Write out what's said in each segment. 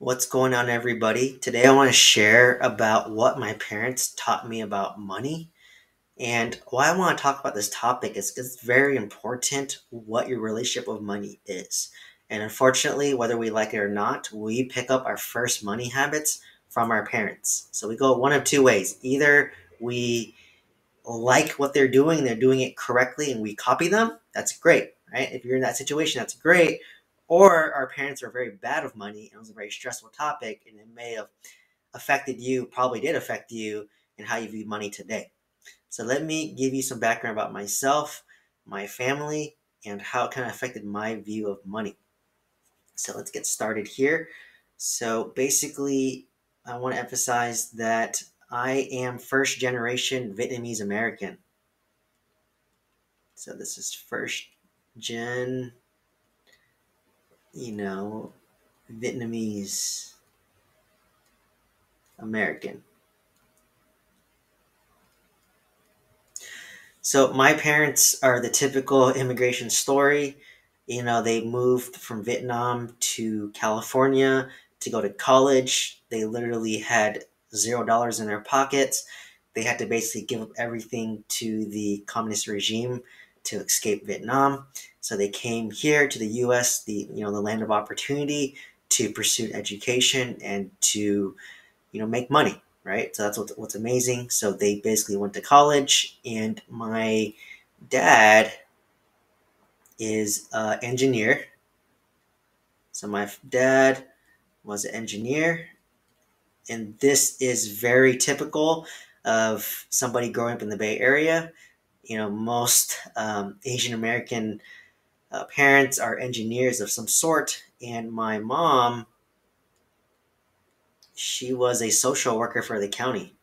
What's going on, everybody? Today, I want to share about what my parents taught me about money. And why I want to talk about this topic is because it's very important what your relationship with money is. And unfortunately, whether we like it or not, we pick up our first money habits from our parents. So we go one of two ways. Either we like what they're doing it correctly, and we copy them, that's great, right? If you're in that situation, that's great. Or our parents are very bad with money, and it was a very stressful topic, and it may have affected you, probably did affect you, and how you view money today. So let me give you some background about myself, my family, and how it kind of affected my view of money. So let's get started here. So basically, I want to emphasize that I am first generation Vietnamese American. So this is first gen, you know, Vietnamese American. So my parents are the typical immigration story. They moved from Vietnam to California to go to college. They literally had $0 in their pockets. They had to basically give up everything to the communist regime to escape Vietnam. So they came here to the U.S., the land of opportunity, to pursue education and to make money, right? So that's what's amazing. So they basically went to college, and my dad is an engineer. So my dad was an engineer, and this is very typical of somebody growing up in the Bay Area. Most Asian American parents are engineers of some sort, and my mom, she was a social worker for the county.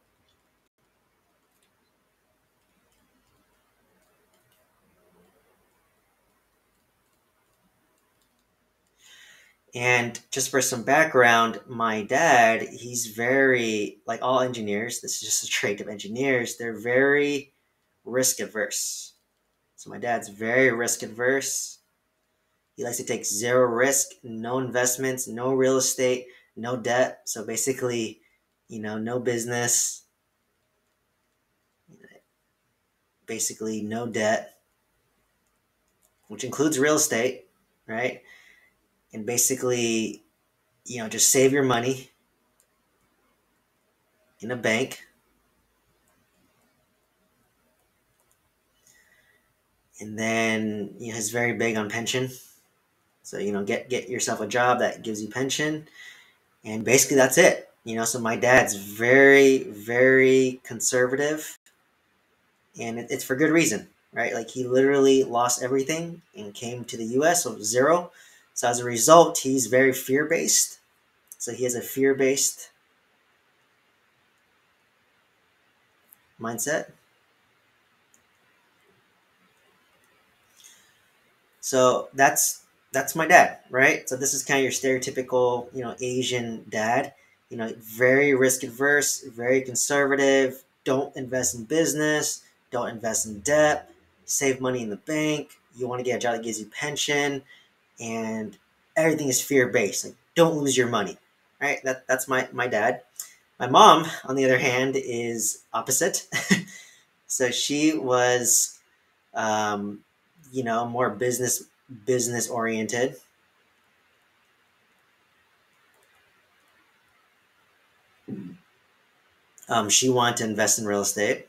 And just for some background, my dad, he's very, like all engineers, this is just a trait of engineers, they're very risk adverse. So my dad's very risk adverse. He likes to take zero risk, no investments, no real estate, no debt. So basically, no business, basically no debt, which includes real estate, right? And basically, just save your money in a bank. And then he's very big on pension. So get yourself a job that gives you pension, and basically that's it. So my dad's very very conservative, and it's for good reason, right? Like he literally lost everything and came to the U.S. with zero. So as a result, he's very fear based. So he has a fear based mindset. So that's my dad, right? So this is kind of your stereotypical, Asian dad. Very risk adverse, very conservative. Don't invest in business. Don't invest in debt. Save money in the bank. You want to get a job that gives you pension, and everything is fear based. Like don't lose your money, right? That's my dad. My mom, on the other hand, is opposite. So she was um, more business oriented. She wanted to invest in real estate,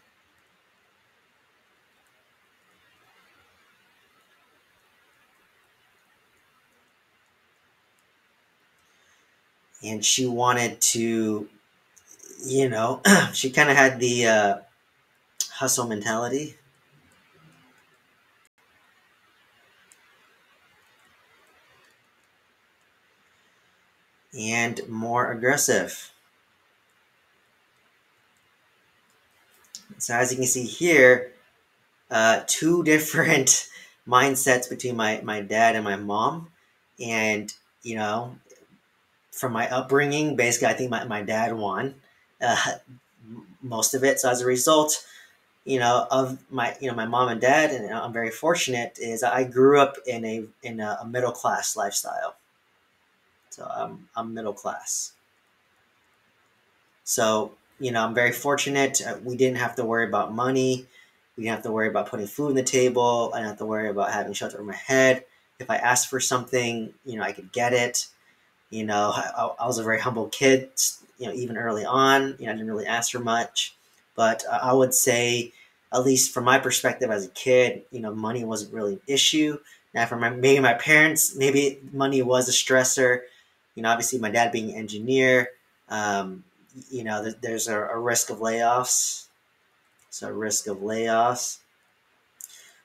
and she wanted to, she kind of had the hustle mentality and more aggressive. So as you can see here, two different mindsets between my dad and my mom, and from my upbringing, basically, I think my dad won uh, most of it. So as a result, of my mom and dad, and I'm very fortunate, is I grew up in a middle class lifestyle. So I'm middle class. So, I'm very fortunate. We didn't have to worry about money. We didn't have to worry about putting food on the table. I didn't have to worry about having shelter over my head. If I asked for something, I could get it. I was a very humble kid, even early on. I didn't really ask for much. But I would say, at least from my perspective as a kid, money wasn't really an issue. Now, for maybe my parents, maybe money was a stressor. Obviously, my dad being an engineer, there's a risk of layoffs. So, risk of layoffs.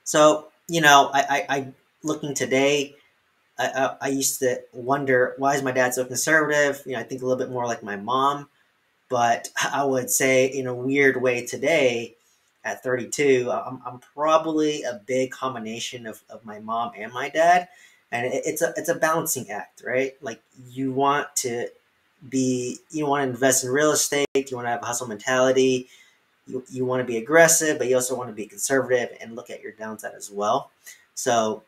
So, I looking today, I used to wonder, why is my dad so conservative? I think a little bit more like my mom, but I would say in a weird way today, at 32, I'm probably a big combination of my mom and my dad, and it's a balancing act, right? Like you want to invest in real estate, you want to have a hustle mentality, you want to be aggressive, but you also want to be conservative and look at your downside as well. So,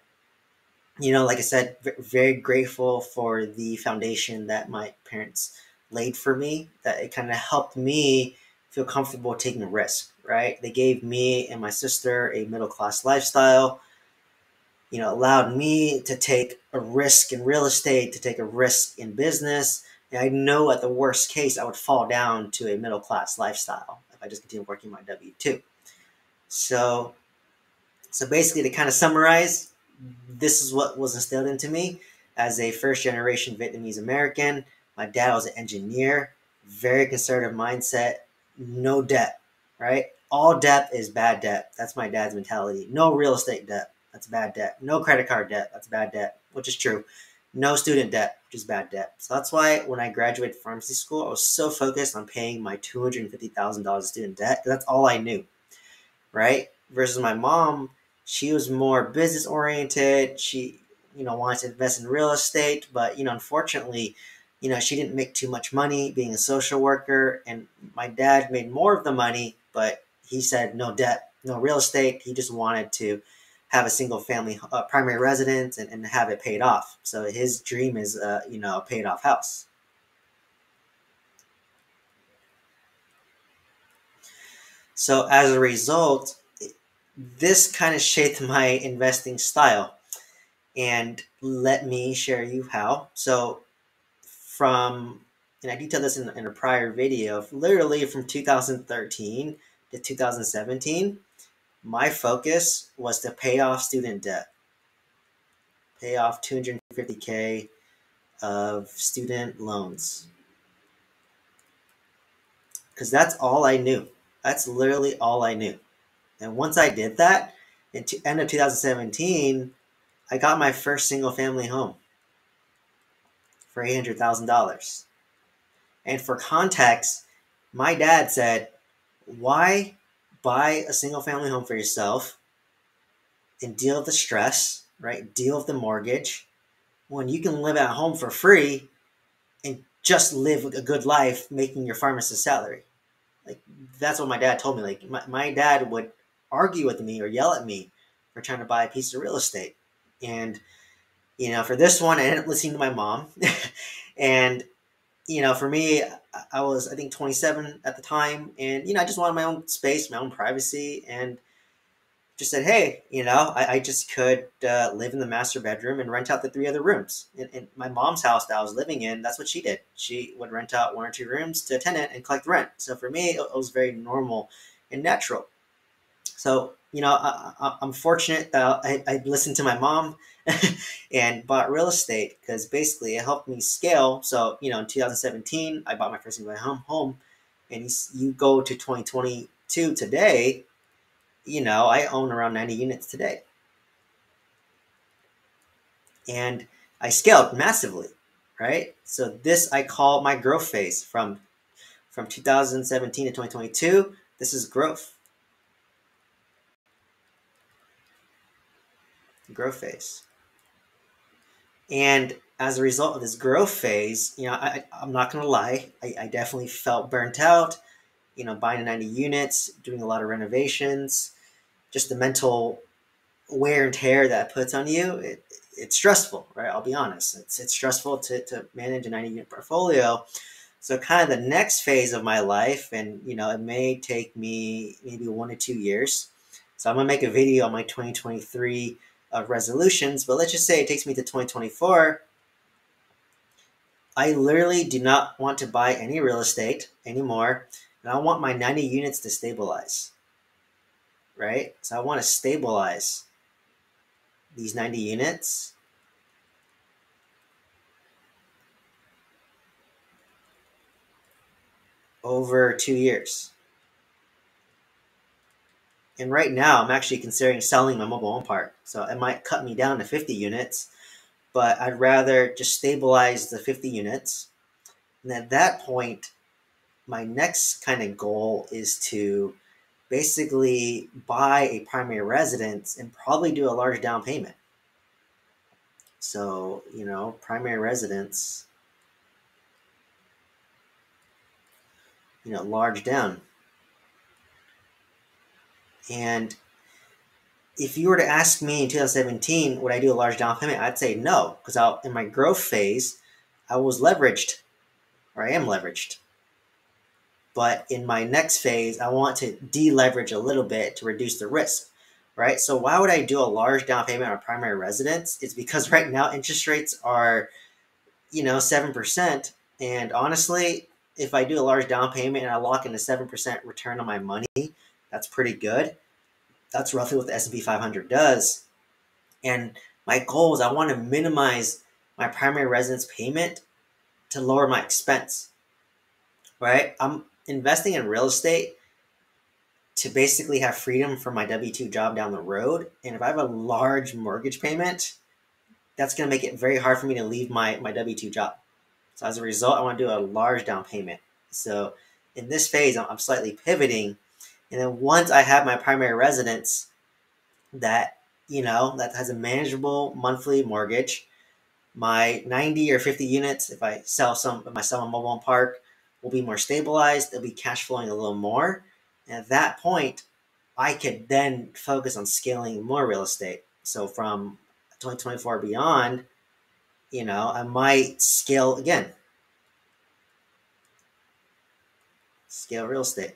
like I said, very grateful for the foundation that my parents laid for me, that it kind of helped me feel comfortable taking a risk, right? They gave me and my sister a middle class lifestyle, allowed me to take a risk in real estate, to take a risk in business. And I know at the worst case, I would fall down to a middle class lifestyle if I just continue working my W-2. So, so basically, to kind of summarize, this is what was instilled into me as a first generation Vietnamese American. My dad was an engineer, very conservative mindset, no debt, right? All debt is bad debt. That's my dad's mentality. No real estate debt. That's bad debt. No credit card debt. That's bad debt, which is true. No student debt, which is bad debt. So that's why when I graduated pharmacy school, I was so focused on paying my $250,000 student debt, because that's all I knew, right? Versus my mom, she was more business oriented. She, wanted to invest in real estate, but, unfortunately, she didn't make too much money being a social worker. And my dad made more of the money, but he said no debt, no real estate. He just wanted to have a single family primary residence and have it paid off. So his dream is, a paid off house. So as a result, this kind of shaped my investing style. And let me share you how. So and I detailed this in a prior video, literally from 2013 to 2017, my focus was to pay off student debt, pay off 250K of student loans. Because that's all I knew. That's literally all I knew. And once I did that, in end of 2017, I got my first single family home for $800,000. And for context, my dad said, why buy a single family home for yourself and deal with the stress, right? Deal with the mortgage when you can live at home for free and just live a good life making your pharmacist salary. Like, that's what my dad told me. Like, my dad would argue with me or yell at me for trying to buy a piece of real estate. And, for this one, I ended up listening to my mom. And for me, I was, I think, 27 at the time. And, I just wanted my own space, my own privacy. And just said, hey, I just could live in the master bedroom and rent out the 3 other rooms. In my mom's house that I was living in, that's what she did. She would rent out 1 or 2 rooms to a tenant and collect rent. So for me, it was very normal and natural. So, I'm fortunate that I listened to my mom and bought real estate, because basically it helped me scale. So, in 2017, I bought my first home, and you go to 2022 today, I own around 90 units today. And I scaled massively, right? So this I call my growth phase from 2017 to 2022. This is growth. Growth phase. And as a result of this growth phase, I'm not going to lie, I definitely felt burnt out, buying 90 units, doing a lot of renovations, just the mental wear and tear that puts on you. it's stressful, right? I'll be honest. It's stressful to manage a 90 unit portfolio. So kind of the next phase of my life, and it may take me maybe 1 to 2 years. So I'm gonna make a video on my 2023 resolutions, but let's just say it takes me to 2024. I literally do not want to buy any real estate anymore, and I want my 90 units to stabilize, right? So I want to stabilize these 90 units over 2 years. And right now, I'm actually considering selling my mobile home park. So it might cut me down to 50 units, but I'd rather just stabilize the 50 units. And at that point, my next kind of goal is to basically buy a primary residence and probably do a large down payment. So, primary residence, large down. And if you were to ask me in 2017, would I do a large down payment? I'd say no, because in my growth phase, I was leveraged, or I am leveraged. But in my next phase, I want to deleverage a little bit to reduce the risk, right? So why would I do a large down payment on a primary residence? It's because right now interest rates are, 7%. And honestly, if I do a large down payment and I lock in a 7% return on my money, that's pretty good. That's roughly what the S&P 500 does. And my goal is I want to minimize my primary residence payment to lower my expense, right? I'm investing in real estate to basically have freedom from my W-2 job down the road. And if I have a large mortgage payment, that's going to make it very hard for me to leave my W-2 job. So as a result, I want to do a large down payment. So in this phase, I'm slightly pivoting. And then once I have my primary residence that, that has a manageable monthly mortgage, my 90 or 50 units, if I sell a mobile home park, will be more stabilized. They'll be cash flowing a little more. And at that point, I could then focus on scaling more real estate. So from 2024 beyond, I might scale again. Scale real estate.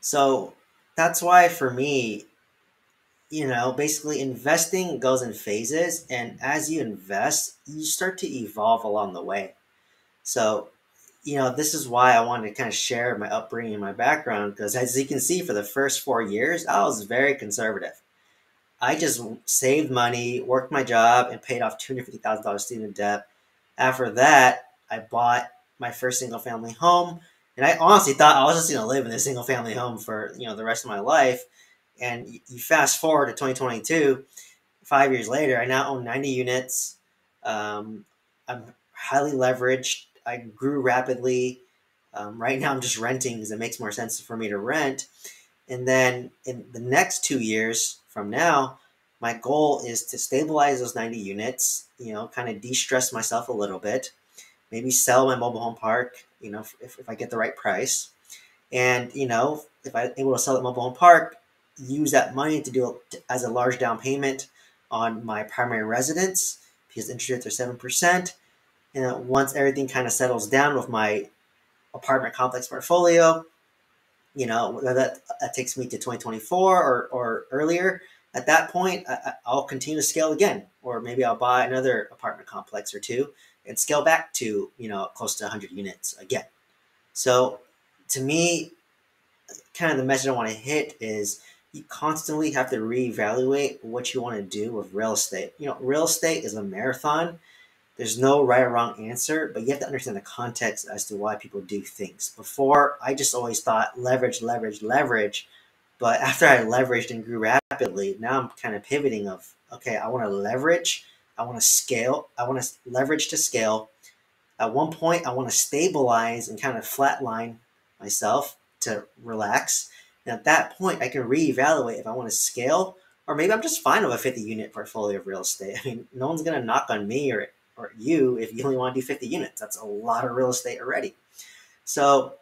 So that's why for me, basically investing goes in phases. And as you invest, you start to evolve along the way. So, this is why I wanted to kind of share my upbringing and my background, because as you can see, for the first 4 years, I was very conservative. I just saved money, worked my job, and paid off $250,000 student debt. After that, I bought my first single family home. And I honestly thought I was just going to live in this single family home for, the rest of my life. And you fast forward to 2022, 5 years later, I now own 90 units. I'm highly leveraged. I grew rapidly. Right now, I'm just renting because it makes more sense for me to rent. And then in the next 2 years from now, my goal is to stabilize those 90 units, kind of de-stress myself a little bit, maybe sell my mobile home park, if I get the right price. And, if I'm able to sell that mobile home park, use that money to do as a large down payment on my primary residence, because interest rates are 7%. And once everything kind of settles down with my apartment complex portfolio, whether that takes me to 2024 or earlier, at that point, I'll continue to scale again. Or maybe I'll buy another apartment complex or two and scale back to, close to 100 units again. So to me, kind of the message I want to hit is you constantly have to reevaluate what you want to do with real estate. Real estate is a marathon. There's no right or wrong answer, but you have to understand the context as to why people do things. Before, I just always thought leverage, leverage, leverage. But after I leveraged and grew rapidly, now I'm kind of pivoting of, okay, I want to leverage, I want to scale, I want to leverage to scale. At one point, I want to stabilize and kind of flatline myself to relax. And at that point, I can reevaluate if I want to scale, or maybe I'm just fine with a 50 unit portfolio of real estate. I mean, no one's going to knock on me or you if you only want to do 50 units. That's a lot of real estate already. So,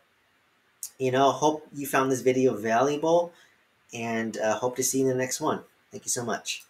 hope you found this video valuable, and hope to see you in the next one. Thank you so much.